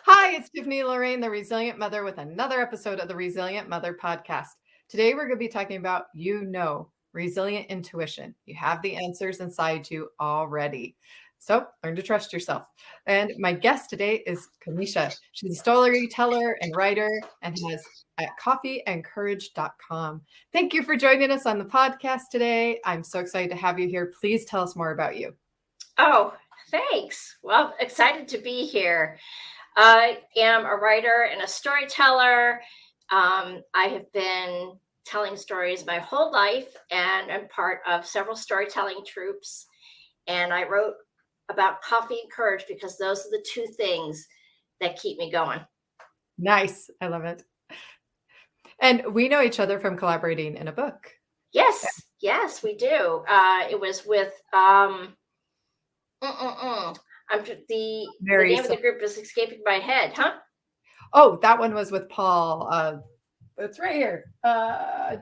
Hi, it's Tiffany Lorraine, the Resilient Mother, with another episode of the Resilient Mother podcast. Today, we're going to be talking about, resilient intuition. You have the answers inside you already. So learn to trust yourself. And my guest today is Kemetia. She's a storyteller and writer and has at coffeeandcourage.com. Thank you for joining us on the podcast today. I'm so excited to have you here. Please tell us more about you. Oh, thanks. Well, excited to be here. I am a writer and a storyteller. I have been telling stories my whole life, and I'm part of several storytelling troupes. And I wrote about coffee and courage because those are the two things that keep me going. Nice. I love it. And we know each other from collaborating in a book. Yes, we do. It was with the name of the group is escaping my head, huh? Oh, that one was with Paul. It's right here.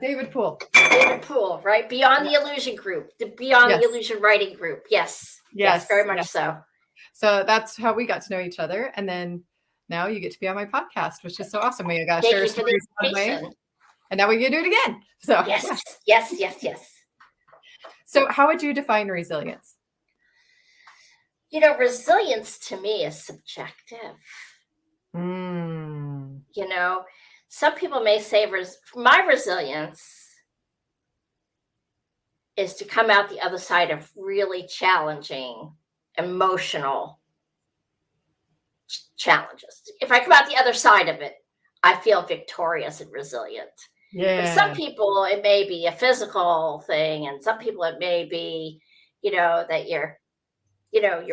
David Poole. David Poole, right? Beyond the Illusion group, the the Illusion writing group. Yes, very much so. So that's how we got to know each other. And then now you get to be on my podcast, which is so awesome. We got to share stories one way. And now we can do it again. So yes. So how would you define resilience? Resilience to me is subjective. Some people may say my resilience is to come out the other side of really challenging, emotional challenges. If I come out the other side of it, I feel victorious and resilient. Yeah. But some people, it may be a physical thing, and some people it may be, that you're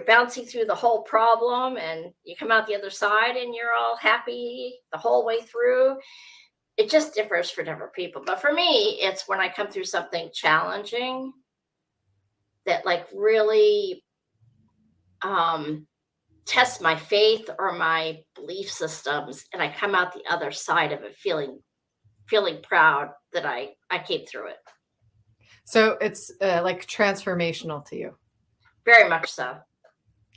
bouncing through the whole problem and you come out the other side and you're all happy the whole way through. It just differs for different people. But for me, it's when I come through something challenging that really tests my faith or my belief systems, and I come out the other side of it feeling proud that I came through it. So it's like transformational to you. Very much so.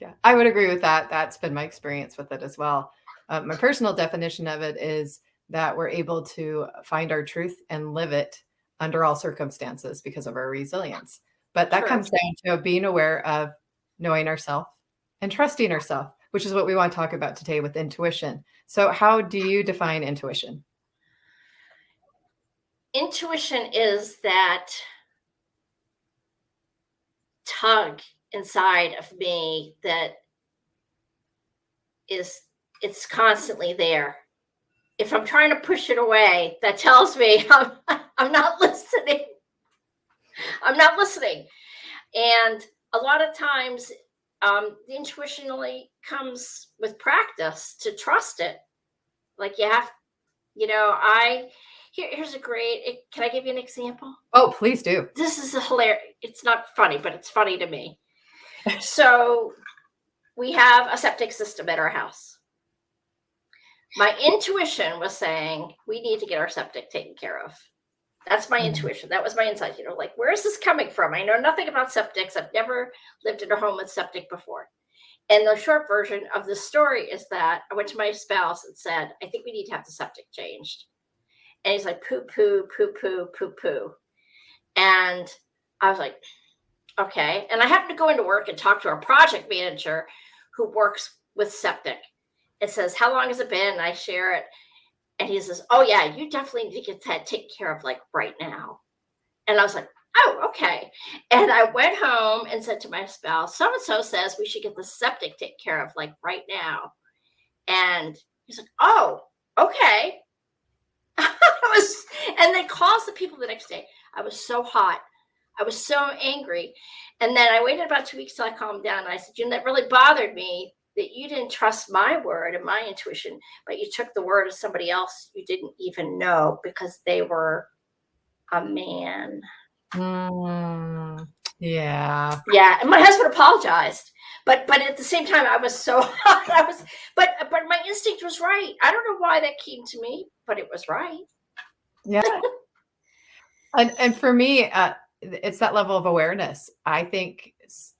Yeah, I would agree with that. That's been my experience with it as well. My personal definition of it is that we're able to find our truth and live it under all circumstances because of our resilience. But that comes down to being aware of knowing ourselves and trusting ourselves, which is what we want to talk about today with intuition. So how do you define intuition? Intuition is that tug inside of me that it's constantly there. If I'm trying to push it away, that tells me I'm not listening. I'm not listening. And a lot of times the intuitionally comes with practice to trust it. Like you have, here's a great, can I give you an example? Oh, please do. This is hilarious. It's not funny, but it's funny to me. So we have a septic system at our house. My intuition was saying we need to get our septic taken care of. That's my intuition. That was my insight. Where is this coming from? I know nothing about septics. I've never lived in a home with septic before. And the short version of the story is that I went to my spouse and said, I think we need to have the septic changed. And he's like, poo, poo, poo, poo, poo, poo. And I was like, okay. And I happened to go into work and talk to our project manager who works with septic. It says, how long has it been? And I share it. And he says, oh, yeah, you definitely need to get that taken care of right now. And I was like, oh, okay. And I went home and said to my spouse, so-and-so says we should get the septic taken care of right now. And he's like, oh, okay. And then calls the people the next day. I was so hot. I was so angry. And then I waited about 2 weeks till I calmed down. And I said, that really bothered me that you didn't trust my word and my intuition, but you took the word of somebody else you didn't even know because they were a man. Yeah. And my husband apologized. But at the same time, I was so hot. But my instinct was right. I don't know why that came to me, but it was right. Yeah. And for me, it's that level of awareness. I think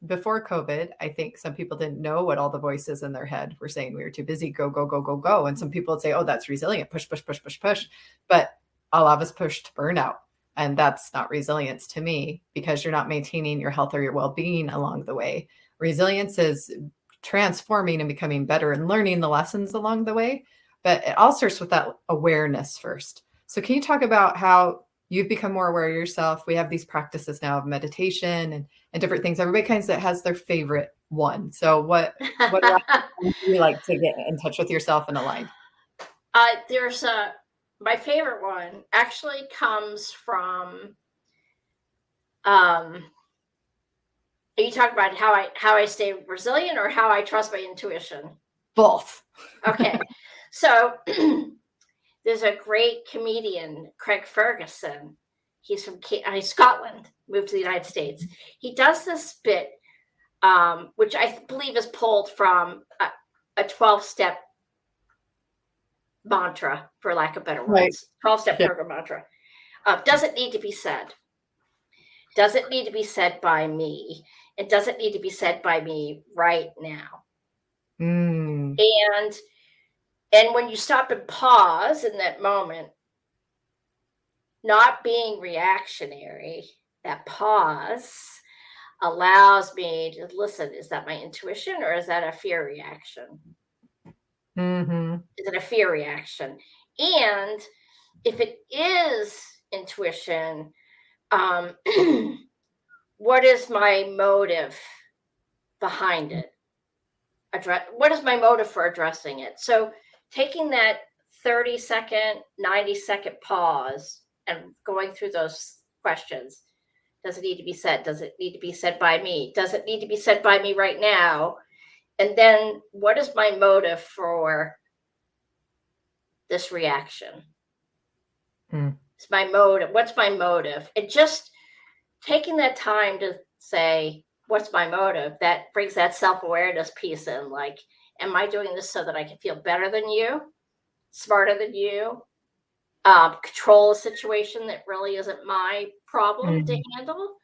before COVID, I think some people didn't know what all the voices in their head were saying. We were too busy, go, go, go, go, go. And some people would say, oh, that's resilient, push, push, push, push, push. But a lot of us push to burnout. And that's not resilience to me, because you're not maintaining your health or your well-being along the way. Resilience is transforming and becoming better and learning the lessons along the way. But it all starts with that awareness first. So can you talk about how you've become more aware of yourself? We have these practices now of meditation and different things. Everybody kind of has their favorite one. So what do you like to get in touch with yourself and align? There's my favorite one actually comes from, are you talking about how I stay resilient or how I trust my intuition? Both. Okay. So there's a great comedian, Craig Ferguson. He's from Scotland, moved to the United States. He does this bit, which I believe is pulled from a 12-step mantra, for lack of better words. Right. 12-step program mantra. Does it need to be said? Does it need to be said by me? It doesn't need to be said by me right now. And when you stop and pause in that moment, not being reactionary, that pause allows me to listen. Is that my intuition or is that a fear reaction? Is it a fear reaction? And if it is intuition, what is my motive behind it? What is my motive for addressing it? So taking that 30-second, 90-second pause and going through those questions. Does it need to be said? Does it need to be said by me? Does it need to be said by me right now? And then what is my motive for this reaction? It's my motive. What's my motive? And just taking that time to say, what's my motive? That brings that self-awareness piece in. Like, am I doing this so that I can feel better than you, smarter than you, control a situation that really isn't my problem to handle?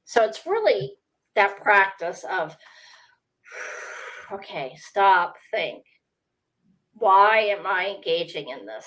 So it's really that practice of, okay, stop, think. Why am I engaging in this?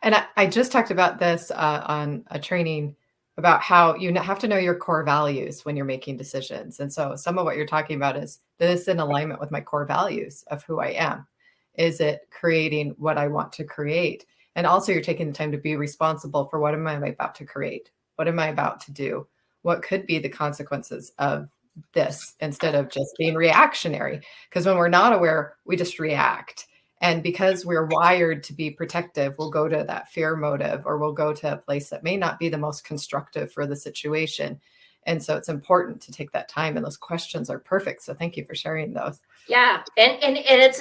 And I just talked about this on a training about how you have to know your core values when you're making decisions. And so some of what you're talking about is this in alignment with my core values of who I am. Is it creating what I want to create? And also you're taking the time to be responsible for what am I about to create? What am I about to do? What could be the consequences of this, instead of just being reactionary? Because when we're not aware, we just react. And because we're wired to be protective, we'll go to that fear motive, or we'll go to a place that may not be the most constructive for the situation. And so it's important to take that time, and those questions are perfect. So thank you for sharing those. Yeah. And it's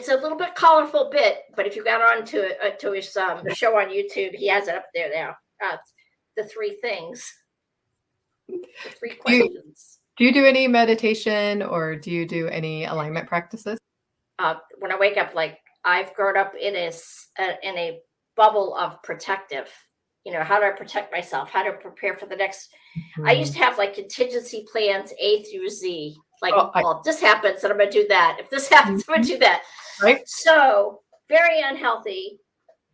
a little bit colorful bit, but if you got on to his show on YouTube, he has it up there now. The three things, the three questions. Do you do any meditation, or do you do any alignment practices? When I wake up, like, I've grown up in a bubble of protective. How do I protect myself? How to prepare for the next? I used to have like contingency plans A through Z. Like, if this happens, then I'm going to do that. If this happens, I'm going to do that. Right. So very unhealthy,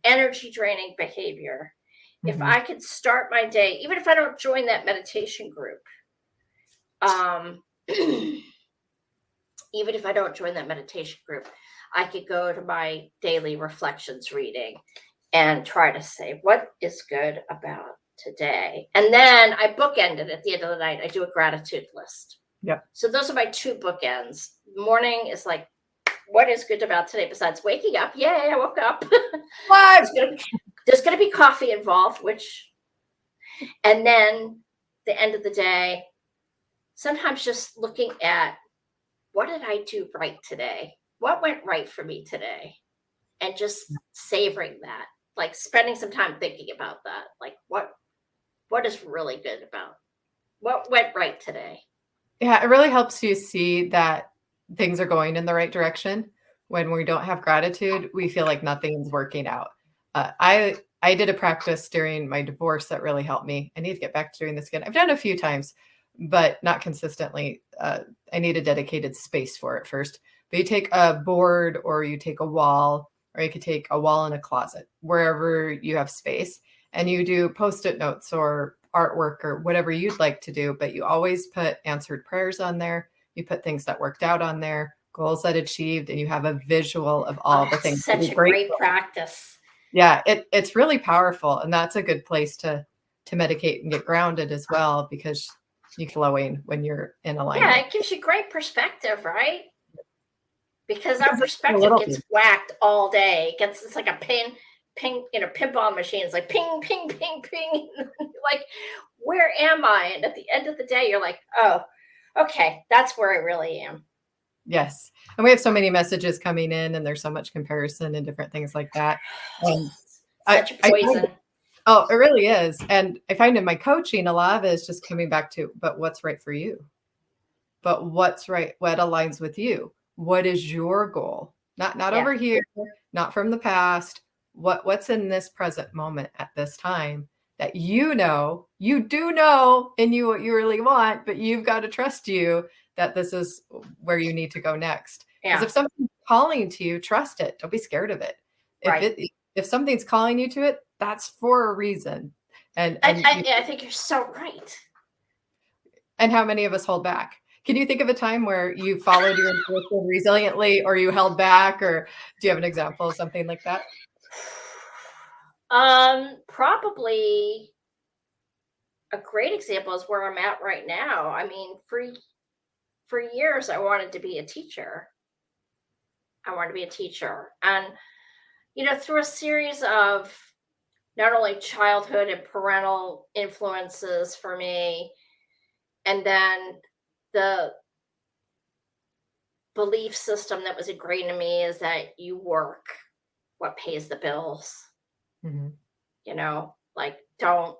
energy draining behavior. If I could start my day, even if I don't join that meditation group, even if I don't join that meditation group, I could go to my daily reflections reading and try to say, what is good about today? And then I bookend it at the end of the night. I do a gratitude list. Yep. So those are my two bookends. Morning is like, what is good about today besides waking up? Yay, I woke up. What? There's going to be coffee involved, and then the end of the day, sometimes just looking at, what did I do right today? What went right for me today? And just savoring that, like spending some time thinking about that. Like, what is really good about what went right today? Yeah, it really helps you see that things are going in the right direction. When we don't have gratitude, we feel like nothing's working out. I did a practice during my divorce that really helped me. I need to get back to doing this again. I've done it a few times, but not consistently. I need a dedicated space for it first. But you take a board, or you take a wall, or you could take a wall in a closet, wherever you have space, and you do Post-it notes or artwork or whatever you'd like to do. But you always put answered prayers on there. You put things that worked out on there, goals that achieved, and you have a visual of all the things. Such a great practice. Yeah, it's really powerful, and that's a good place to medicate and get grounded as well, because you're flowing when you're in alignment. Yeah, it gives you great perspective, right? Because our perspective gets whacked all day. It's like a pinball machine. It's like ping, ping, ping, ping. Like, where am I? And at the end of the day, you're like, oh, okay, that's where I really am. Yes. And we have so many messages coming in, and there's so much comparison and different things like that. Such a poison. It really is. And I find in my coaching, a lot of it is just coming back to, but what's right for you? But what's right? What aligns with you? What is your goal? Not over here, not from the past. What's in this present moment at this time that you do know, and you what you really want, but you've got to trust you that this is where you need to go next. Because if something's calling to you, trust it. Don't be scared of it. If something's calling you to it, that's for a reason. And I think you're so right. And how many of us hold back? Can you think of a time where you followed your intuition resiliently, or you held back, or do you have an example of something like that? Probably a great example is where I'm at right now. I mean, for years, I wanted to be a teacher. And, through a series of not only childhood and parental influences for me, and then the belief system that was ingrained in me is that you work what pays the bills. Mm-hmm. Like, don't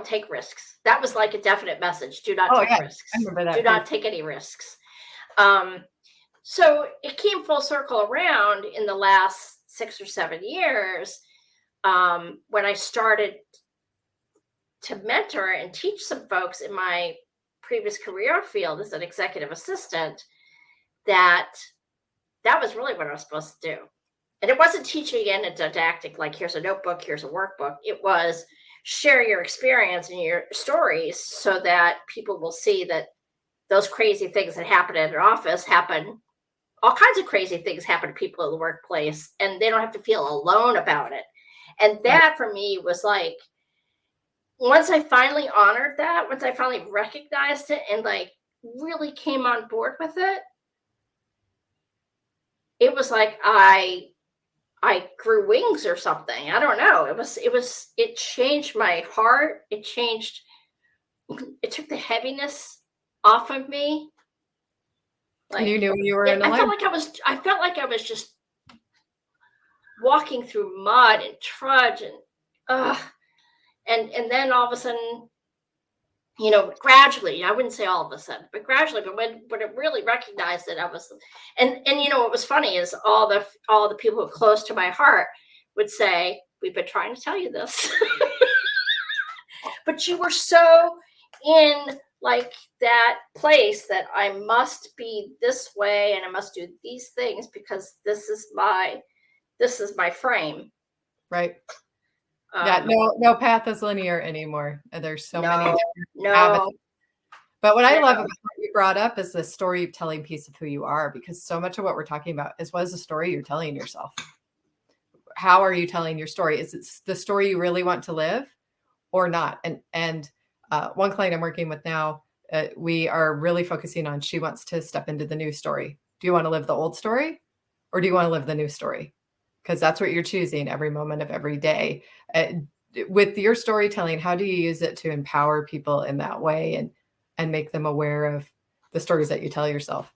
take risks. That was like a definite message. Do not take risks. I remember that. Do not take any risks. So it came full circle around in the last 6 or 7 years, when I started to mentor and teach some folks in my previous career field as an executive assistant, that was really what I was supposed to do. And it wasn't teaching in a didactic, like, here's a notebook, here's a workbook. It was share your experience and your stories so that people will see that those crazy things that happen in an office happen. All kinds of crazy things happen to people in the workplace, and they don't have to feel alone about it. And that for me was like, once I finally honored that, once I finally recognized it and like really came on board with it, it was like I grew wings or something. I don't know. It changed my heart. It took the heaviness off of me. Like, you knew you were in a I felt like I was just walking through mud and trudge and then all of a sudden, gradually, I wouldn't say all of a sudden, but gradually, but when it really recognized that I was, and what was funny is all the people who are close to my heart would say, we've been trying to tell you this, but you were so in like that place that I must be this way and I must do these things because this is my frame. Right. No path is linear anymore. There's so many different avenues. But what I love about what you brought up is the storytelling piece of who you are, because so much of what we're talking about is, what is the story you're telling yourself? How are you telling your story? Is it the story you really want to live or not? And one client I'm working with now, we are really focusing on, she wants to step into the new story. Do you want to live the old story, or do you want to live the new story? Because that's what you're choosing every moment of every day. With your storytelling, how do you use it to empower people in that way and make them aware of the stories that you tell yourself?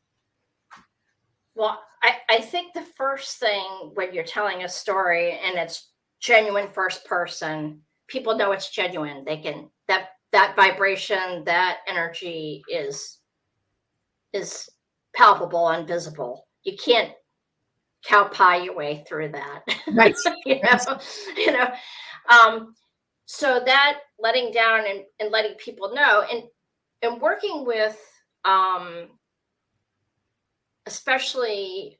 Well, I think the first thing when you're telling a story and it's genuine first person, people know it's genuine. They can, that vibration, that energy is palpable and visible. You can't cow pie your way through that. Right. So that letting down and letting people know. And in working with, especially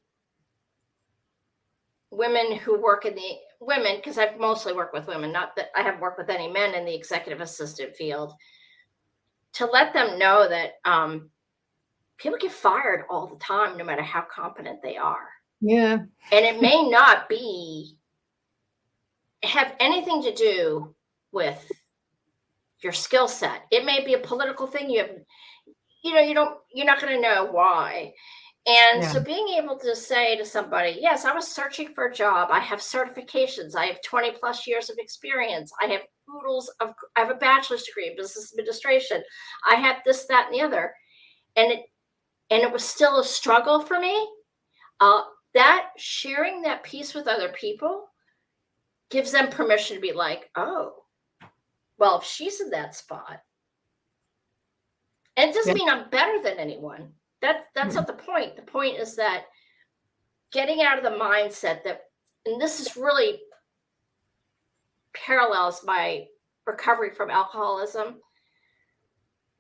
women who work in the women, because I've mostly worked with women, not that I haven't worked with any men in the executive assistant field, to let them know that people get fired all the time, no matter how competent they are. Yeah. And it may not have anything to do with your skill set. It may be a political thing. You're not going to know why. And so being able to say to somebody, yes, I was searching for a job. I have certifications. I have 20 plus years of experience. I have I have a bachelor's degree in business administration. I have this, that, and the other. And it was still a struggle for me. That sharing that piece with other people gives them permission to be like, oh, well, if she's in that spot, and it doesn't mean I'm better than anyone. That's not the point. The point is that getting out of the mindset that, and this is really parallels my recovery from alcoholism,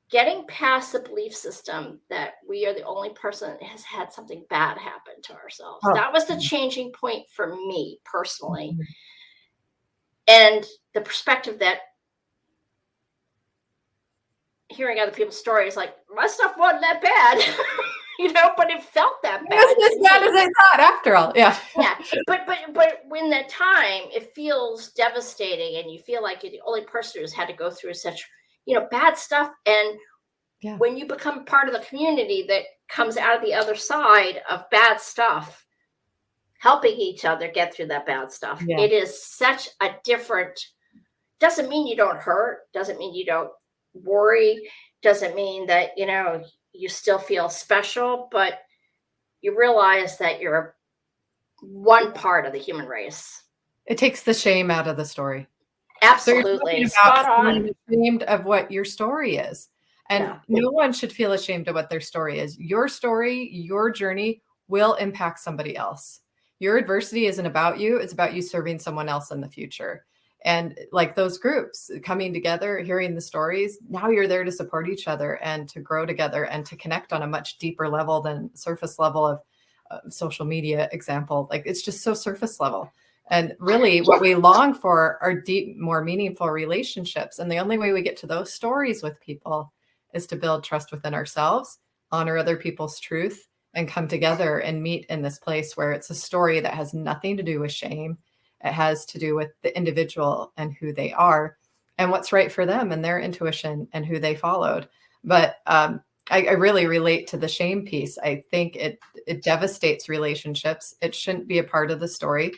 getting past the belief system that we are the only person that has had something bad happen to ourselves. That was the changing point for me personally. And the perspective that hearing other people's stories, like, my stuff wasn't that bad, but it felt that bad. It wasn't as bad as I thought, after all. Yeah. But when that time, it feels devastating, and you feel like you're the only person who's had to go through such, bad stuff. And when you become part of the community that comes out of the other side of bad stuff, helping each other get through that bad stuff, it is such a different. Doesn't mean you don't hurt. Doesn't mean you don't worry, doesn't mean that you still feel special, but you realize that you're one part of the human race. It takes the shame out of the story. Absolutely. So you're about feeling ashamed of what your story is, and no one should feel ashamed of what their story is. Your story, your journey will impact somebody else. Your adversity isn't about you, it's about you serving someone else in the future. And like those groups coming together, hearing the stories, now you're there to support each other and to grow together and to connect on a much deeper level than surface level of social media example. Like, it's just so surface level. And really what we long for are deep, more meaningful relationships. And the only way we get to those stories with people is to build trust within ourselves, honor other people's truth, and come together and meet in this place where it's a story that has nothing to do with shame. It has to do with the individual and who they are and what's right for them and their intuition and who they followed. But I really relate to the shame piece. I think it devastates relationships. It shouldn't be a part of the story.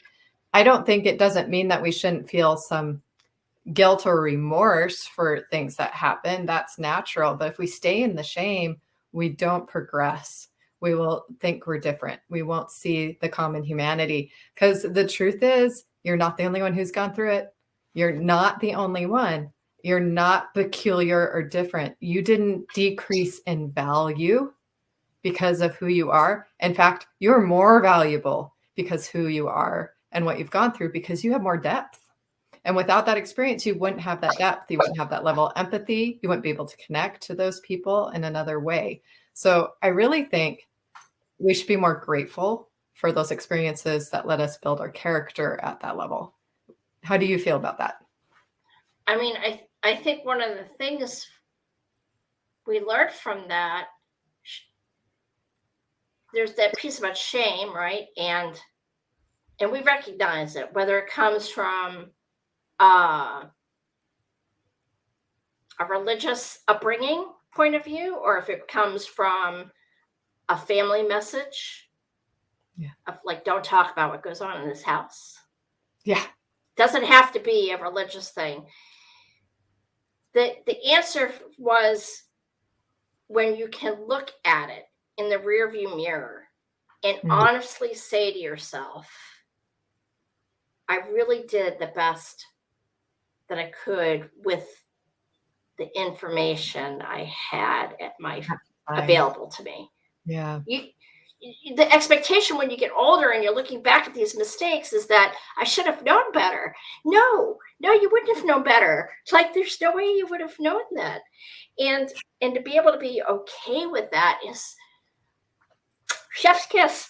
I don't think it doesn't mean that we shouldn't feel some guilt or remorse for things that happen. That's natural. But if we stay in the shame, we don't progress. We will think we're different. We won't see the common humanity, because the truth is, you're not the only one who's gone through it. You're not the only one. You're not peculiar or different. You didn't decrease in value because of who you are. In fact, you're more valuable because who you are and what you've gone through, because you have more depth. And without that experience, you wouldn't have that depth. You wouldn't have that level of empathy. You wouldn't be able to connect to those people in another way. So I really think we should be more grateful for those experiences that let us build our character at that level. How do you feel about that? I mean, I think one of the things we learned from that, there's that piece about shame, right? And we recognize it, whether it comes from a religious upbringing point of view, or if it comes from a family message of like, don't talk about what goes on in this house. Doesn't have to be a religious thing. The answer was, when you can look at it in the rearview mirror and honestly say to yourself, I really did the best that I could with the information I had at my available to me. The expectation when you get older and you're looking back at these mistakes is that I should have known better. No, no, you wouldn't have known better. Like, there's no way you would have known that. And to be able to be okay with that is chef's kiss.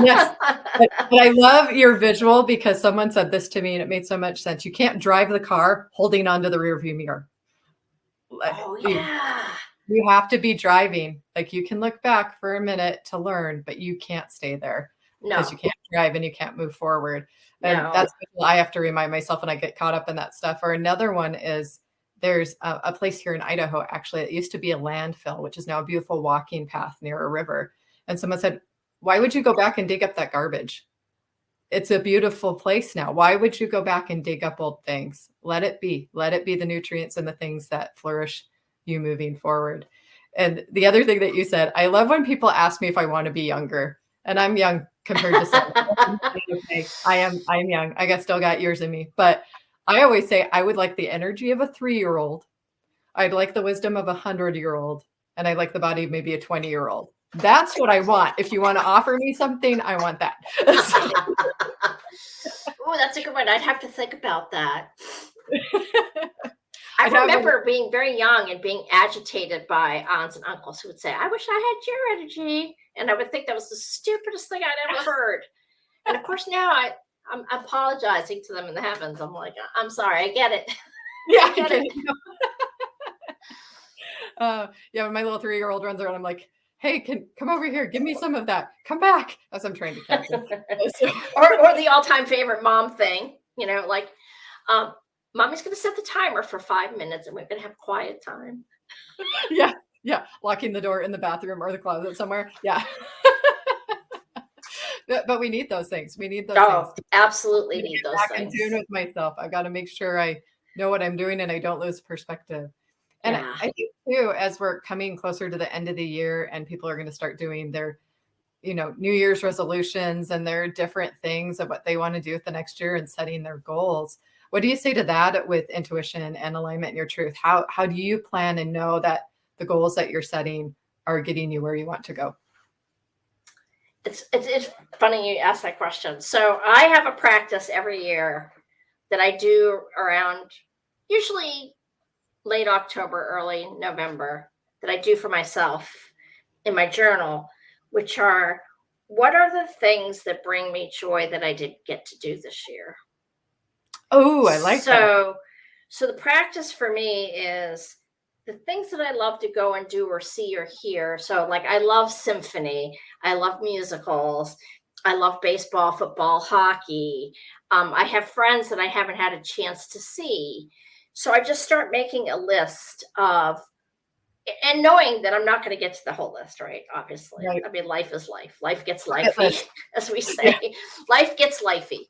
Yes. But I love your visual, because someone said this to me and it made so much sense. You can't drive the car holding onto the rear view mirror. Oh, yeah. You have to be driving. Like, you can look back for a minute to learn, but you can't stay there because you can't drive and you can't move forward. And that's what I have to remind myself when I get caught up in that stuff. Or another one is, there's a place here in Idaho, actually, it used to be a landfill, which is now a beautiful walking path near a river. And someone said, why would you go back and dig up that garbage? It's a beautiful place now. Why would you go back and dig up old things? Let it be. Let it be the nutrients and the things that flourish you moving forward. And the other thing that you said, I love when people ask me if I want to be younger. And I'm young compared to some. Okay, I'm young. I still got years in me. But I always say I would like the energy of a 3-year-old. I'd like the wisdom of a 100-year-old. And I like the body of maybe a 20-year-old. That's what I want. If you want to offer me something, I want that. Oh, that's a good one. I'd have to think about that. I remember being very young and being agitated by aunts and uncles who would say, I wish I had your energy. And I would think that was the stupidest thing I'd ever heard. And of course, now I'm apologizing to them in the heavens. I'm like, I'm sorry, I get it. Yeah, I get it. Yeah, when my little 3-year-old runs around, I'm like, hey, come over here. Give me some of that. Come back. As I'm trying to catch him. or the all-time favorite mom thing, like, Mommy's going to set the timer for 5 minutes and we're going to have quiet time. Yeah. Locking the door in the bathroom or the closet somewhere. Yeah. But we need those things. We need those things. Absolutely need those things. In tune with myself. I got to make sure I know what I'm doing and I don't lose perspective. And I think too, as we're coming closer to the end of the year and people are going to start doing their, New Year's resolutions and their different things of what they want to do with the next year and setting their goals. What do you say to that with intuition and alignment and your truth? How do you plan and know that the goals that you're setting are getting you where you want to go? It's funny you ask that question. So I have a practice every year that I do around usually late October, early November, that I do for myself in my journal, which are, what are the things that bring me joy that I didn't get to do this year? Oh, I like that. So the practice for me is the things that I love to go and do or see or hear. So like, I love symphony. I love musicals. I love baseball, football, hockey. I have friends that I haven't had a chance to see. So I just start making a list of, and knowing that I'm not going to get to the whole list, right? Obviously. Right. I mean, life is life. Life gets lifey, as we say. Yeah. Life gets lifey.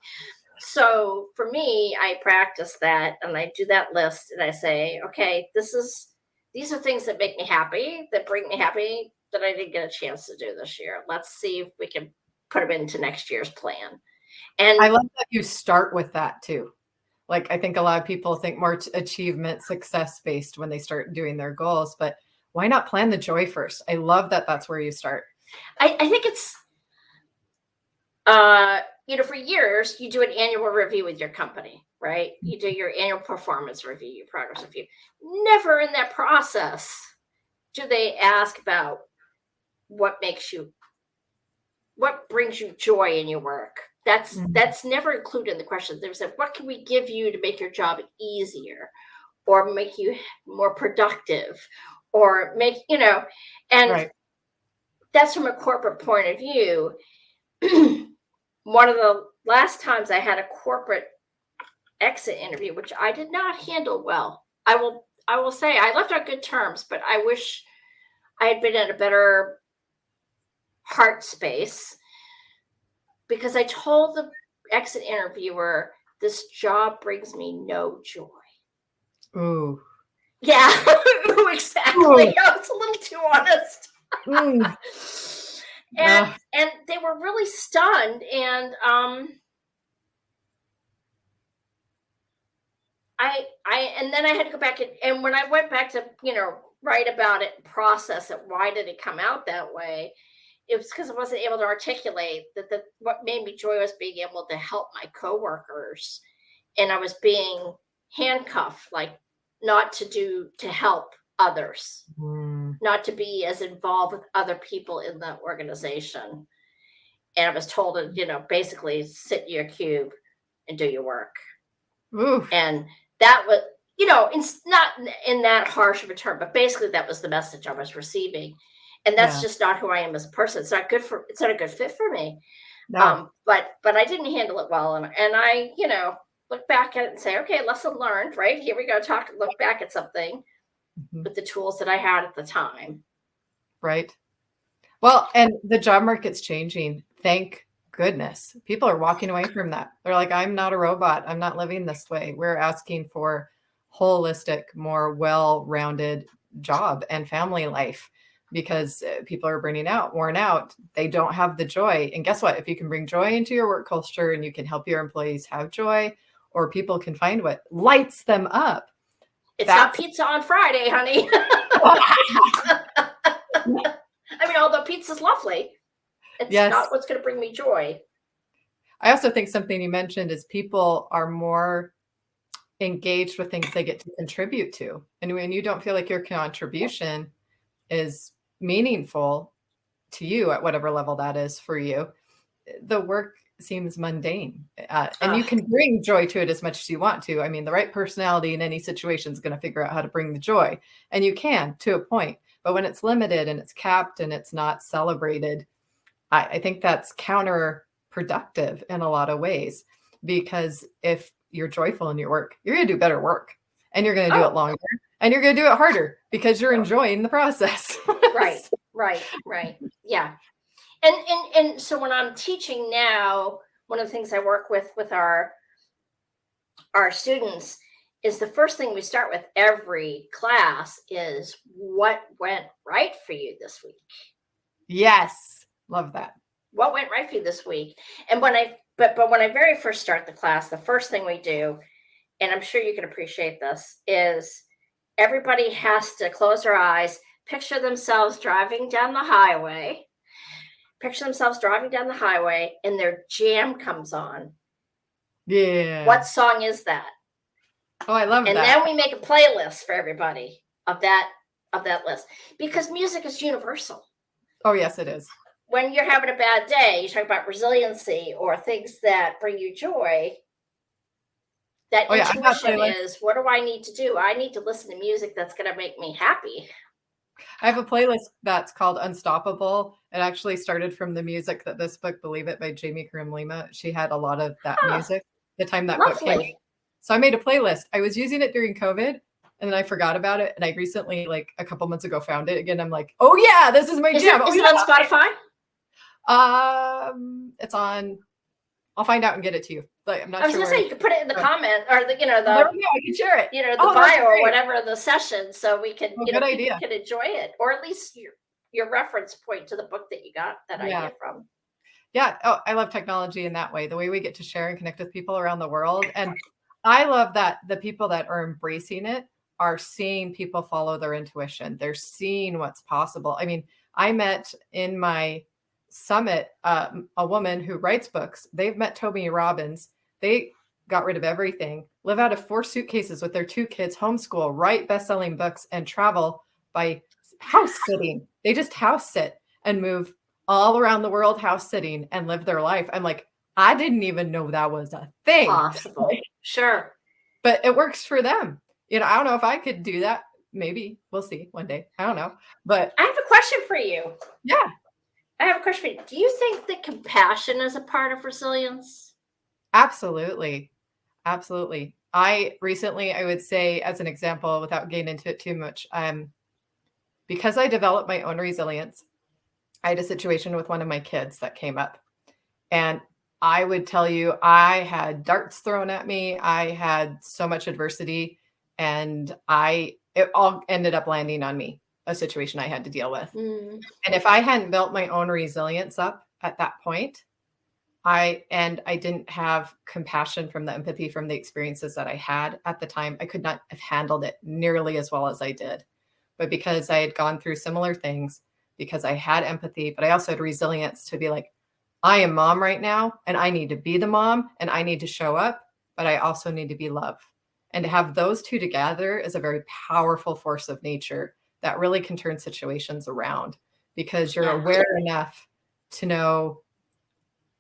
So for me, I practice that and I do that list and I say, okay, these are things that make me happy, that bring me happy, that I didn't get a chance to do this year. Let's see if we can put them into next year's plan. And I love that you start with that too. Like, I think a lot of people think more achievement, success-based when they start doing their goals, but why not plan the joy first? I love that that's where you start. I think it's, for years, you do an annual review with your company, right? You do your annual performance review, your progress review. Never in that process do they ask about what brings you joy in your work. That's never included in the question. There's what can we give you to make your job easier or make you more productive or make, and right. That's from a corporate point of view. One of the last times I had a corporate exit interview, which I did not handle well. I will say I left on good terms, but I wish I had been in a better heart space, because I told the exit interviewer, this job brings me no joy. Ooh. Yeah, exactly. Ooh. I was a little too honest. And they were really stunned. And and then I had to go back and when I went back to, write about it, process it, why did it come out that way? It was because I wasn't able to articulate that what made me joy was being able to help my coworkers. And I was being handcuffed, like not to help others, Mm. not to be as involved with other people in the organization. And I was told to, basically sit in your cube and do your work. Oof. And that was, it's not in that harsh of a term, but basically that was the message I was receiving. And that's just not who I am as a person. It's not a good fit for me. No. But I didn't handle it well. And I, look back at it and say, okay, lesson learned, right? Here we go. Look back at something with the tools that I had at the time. Right. Well, and the job market's changing. Thank goodness. People are walking away from that. They're like, I'm not a robot. I'm not living this way. We're asking for holistic, more well-rounded job and family life because people are burning out, worn out. They don't have the joy. And guess what? If you can bring joy into your work culture and you can help your employees have joy, or people can find what lights them up. It's not pizza on Friday, honey. I mean, although pizza's lovely, it's not what's going to bring me joy. I also think something you mentioned is people are more engaged with things they get to contribute to. And when you don't feel like your contribution is meaningful to you at whatever level that is for you, the work seems mundane. And you can bring joy to it as much as you want to. I mean, the right personality in any situation is going to figure out how to bring the joy. And you can to a point. But when it's limited and it's capped and it's not celebrated, I think that's counterproductive in a lot of ways. Because if you're joyful in your work, you're going to do better work. And you're going to do it longer. And you're going to do it harder because you're enjoying the process. Right. Yeah. And so when I'm teaching now, one of the things I work with our students is the first thing we start with every class is what went right for you this week. Yes. Love that. What went right for you this week? And when I very first start the class, the first thing we do, and I'm sure you can appreciate this, is everybody has to close their eyes, picture themselves driving down the highway. And their jam comes on. Yeah. What song is that? Oh, I love that. And then we make a playlist for everybody of that list, because music is universal. Oh, yes, it is. When you're having a bad day, you talk about resiliency or things that bring you joy. That intuition is, what do I need to do? I need to listen to music that's going to make me happy. I have a playlist that's called Unstoppable. It actually started from the music that this book, Believe It, by Jamie Karim Lima. She had a lot of that music the time that book came out. So I made a playlist. I was using it during COVID and then I forgot about it. And I recently, like a couple months ago, found it again. I'm like, oh yeah, this is my jam. Is it on Spotify? It's on, I'll find out and get it to you. Like, I'm not sure. I was gonna say you could put it in the comment or the I can share it. The bio or whatever of the session, so we can good idea. People can enjoy it, or at least your reference point to the book that you got that idea from. Yeah. Oh, I love technology in that way. The way we get to share and connect with people around the world, and I love that the people that are embracing it are seeing people follow their intuition. They're seeing what's possible. I mean, I met in my summit a woman who writes books. They've met Tony Robbins. They got rid of everything, live out of 4 suitcases with their 2 kids, homeschool, write best-selling books, and travel by house sitting. They just house sit and move all around the world house sitting and live their life. I'm like, I didn't even know that was a thing. Possible. Sure. But it works for them. I don't know if I could do that. Maybe. We'll see one day. I don't know. But I have a question for you. Yeah. I have a question for you. Do you think that compassion is a part of resilience? Absolutely. Absolutely. I would say, as an example, without getting into it too much, because I developed my own resilience, I had a situation with one of my kids that came up. And I would tell you, I had darts thrown at me. I had so much adversity, and it all ended up landing on me, a situation I had to deal with. And if I hadn't built my own resilience up at that point, I didn't have compassion from the empathy from the experiences that I had at the time, I could not have handled it nearly as well as I did. But because I had gone through similar things, because I had empathy, but I also had resilience to be like, I am mom right now, and I need to be the mom, and I need to show up, but I also need to be love. And to have those two together is a very powerful force of nature that really can turn situations around, because you're aware enough to know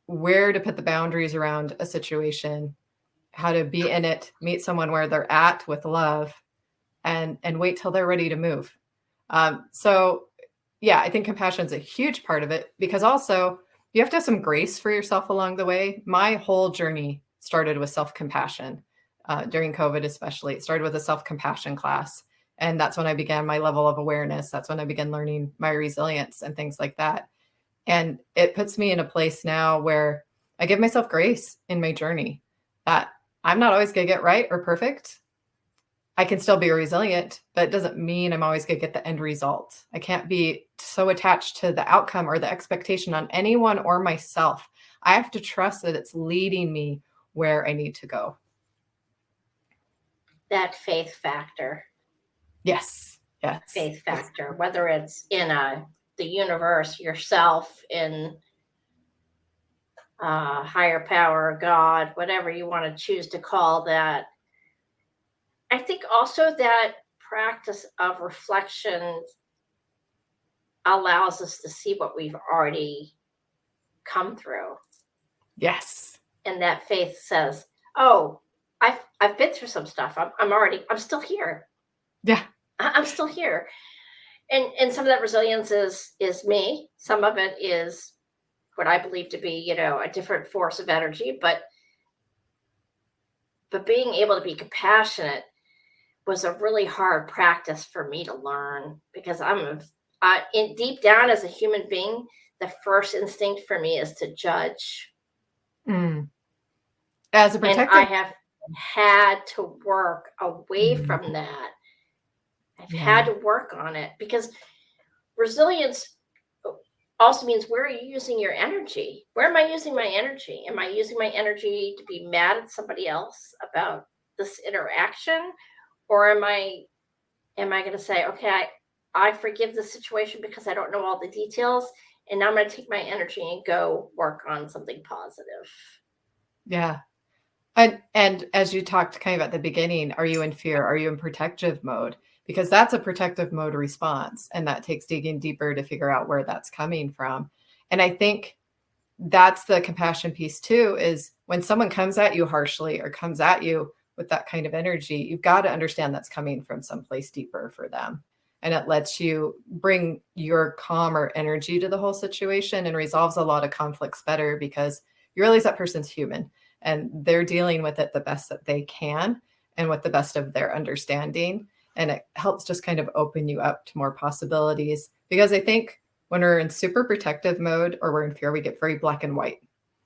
where to put the boundaries around a situation, how to be in it, meet someone where they're at with love, and wait till they're ready to move. So yeah, I think compassion is a huge part of it, because also you have to have some grace for yourself along the way. My whole journey started with self-compassion during COVID, especially. It started with a self-compassion class. And that's when I began my level of awareness. That's when I began learning my resilience and things like that. And it puts me in a place now where I give myself grace in my journey, that I'm not always going to get right or perfect. I can still be resilient, but it doesn't mean I'm always going to get the end result. I can't be so attached to the outcome or the expectation on anyone or myself. I have to trust that it's leading me where I need to go. That faith factor. Yes. Yes. Faith factor, whether it's in the universe, yourself, in higher power, God, whatever you want to choose to call that. I think also that practice of reflection allows us to see what we've already come through. Yes. And that faith says, oh, I've been through some stuff. I'm still here. Yeah. I'm still here. And some of that resilience is me. Some of it is what I believe to be, a different force of energy, but being able to be compassionate was a really hard practice for me to learn, because in deep down as a human being, the first instinct for me is to judge. As a protector. And I have had to work away from that. I've had to work on it, because resilience also means, where are you using your energy? Where am I using my energy? Am I using my energy to be mad at somebody else about this interaction? Or am I going to say, okay, I forgive the situation because I don't know all the details, and now I'm going to take my energy and go work on something positive. Yeah. And as you talked kind of at the beginning, are you in fear? Are you in protective mode? Because that's a protective mode response, and that takes digging deeper to figure out where that's coming from. And I think that's the compassion piece too, is when someone comes at you harshly or comes at you with that kind of energy, you've got to understand that's coming from someplace deeper for them. And it lets you bring your calmer energy to the whole situation and resolves a lot of conflicts better, because you realize that person's human and they're dealing with it the best that they can and with the best of their understanding. And it helps just kind of open you up to more possibilities, because I think when we're in super protective mode or we're in fear, we get very black and white.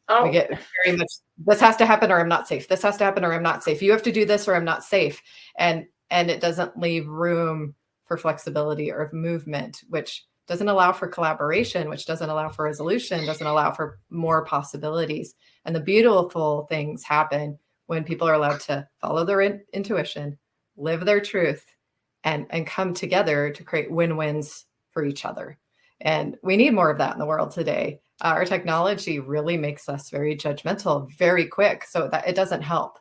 Oh. We get very much, this has to happen or I'm not safe. This has to happen or I'm not safe. You have to do this or I'm not safe. And it doesn't leave room for flexibility or movement, which doesn't allow for collaboration, which doesn't allow for resolution, doesn't allow for more possibilities. And the beautiful things happen when people are allowed to follow their intuition, live their truth, and come together to create win-wins for each other. And we need more of that in the world today. Our technology really makes us very judgmental, very quick, so that it doesn't help.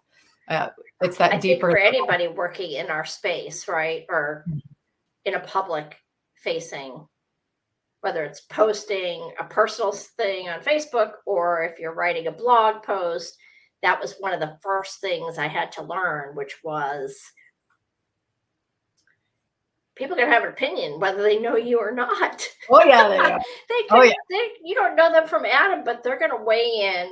It's that I deeper. Think for anybody working in our space, right, or in a public facing, whether it's posting a personal thing on Facebook or if you're writing a blog post, that was one of the first things I had to learn, which was people can have an opinion whether they know you or not. Oh yeah, they are. You don't know them from Adam, but they're going to weigh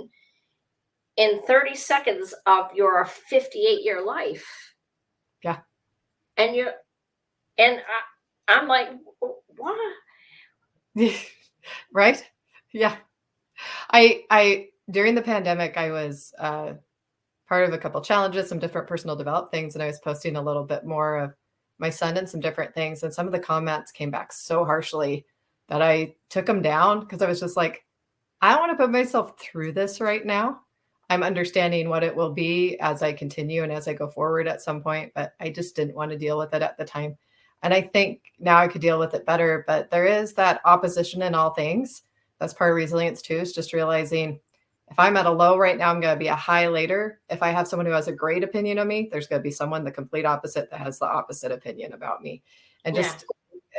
in 30 seconds of your 58-year life. Yeah. And I'm like, what? Right? Yeah. I during the pandemic, I was part of a couple challenges, some different personal development things, and I was posting a little bit more of my son and some different things. And some of the comments came back so harshly that I took them down, because I was just like, I don't want to put myself through this right now. I'm understanding what it will be as I continue and as I go forward at some point, but I just didn't want to deal with it at the time. And I think now I could deal with it better, but there is that opposition in all things. That's part of resilience too, is just realizing If I'm at a low right now, I'm going to be a high later. If I have someone who has a great opinion of me, there's going to be someone the complete opposite that has the opposite opinion about me. And just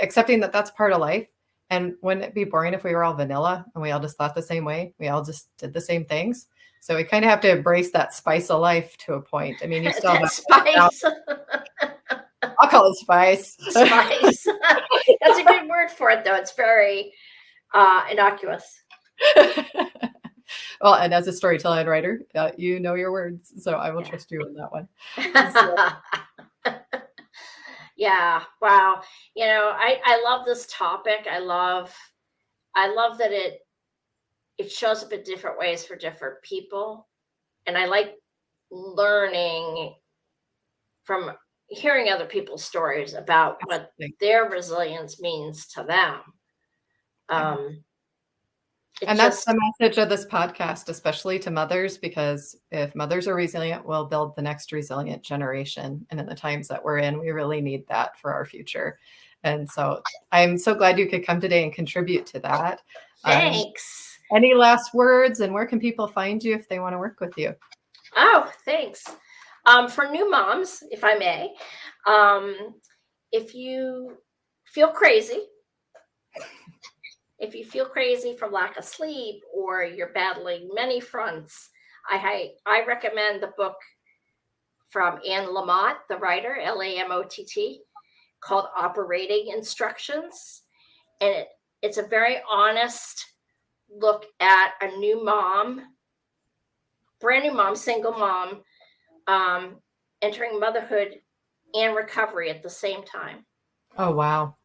accepting that that's part of life. And wouldn't it be boring if we were all vanilla and we all just thought the same way? We all just did the same things. So we kind of have to embrace that spice of life to a point. I mean, you still have spice. I'll call it spice. Spice. That's a good word for it, though. It's very innocuous. Well, and as a storyteller and writer, you know your words, so I will trust you on that one. So. Yeah. Wow. I love this topic. I love that it shows up in different ways for different people, and I like learning from hearing other people's stories about what their resilience means to them. And that's the message of this podcast, especially to mothers, because if mothers are resilient, we'll build the next resilient generation. And in the times that we're in, we really need that for our future. And so I'm so glad you could come today and contribute to that. Thanks. Any last words, and where can people find you if they want to work with you? Oh, thanks. For new moms, if I may, if you feel crazy, from lack of sleep, or you're battling many fronts, I recommend the book from Anne Lamott, the writer, Lamott, called Operating Instructions. And it's a very honest look at a new mom, brand new mom, single mom, entering motherhood and recovery at the same time. Oh, wow.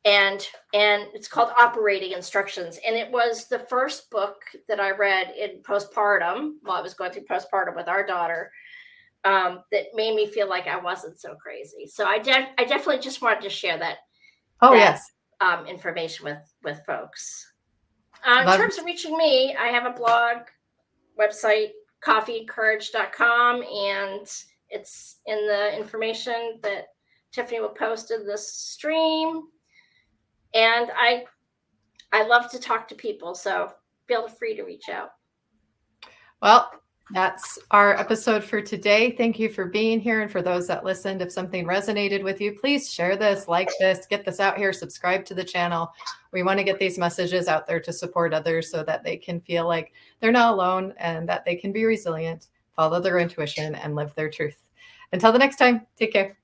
And it's called Operating Instructions. And it was the first book that I read in postpartum, while I was going through postpartum with our daughter, that made me feel like I wasn't so crazy. So I definitely just wanted to share that. Yes. Information with folks. In terms of reaching me, I have a blog, website, coffeecourage.com, and it's in the information that Tiffany will post in this stream. And I love to talk to people, so feel free to reach out. Well, that's our episode for today. Thank you for being here. And for those that listened, if something resonated with you, please share this, like this, get this out here, subscribe to the channel. We want to get these messages out there to support others so that they can feel like they're not alone and that they can be resilient, follow their intuition, and live their truth. Until the next time, take care.